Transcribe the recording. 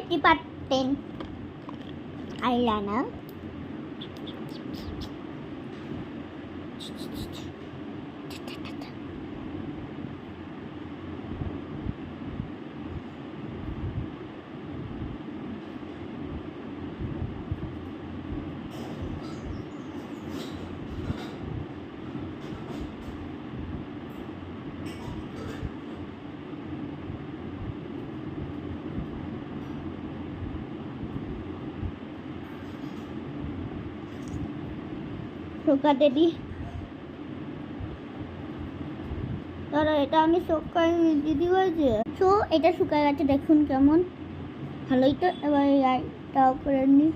50% eyeliner. শুকাতে দিই। ধরো এটা আমি শুকাই দিদি হয়েছে। তো এটা শুকায় গেছে, দেখুন কেমন ভালোই। তো এবার এই আইটাও করে নিই।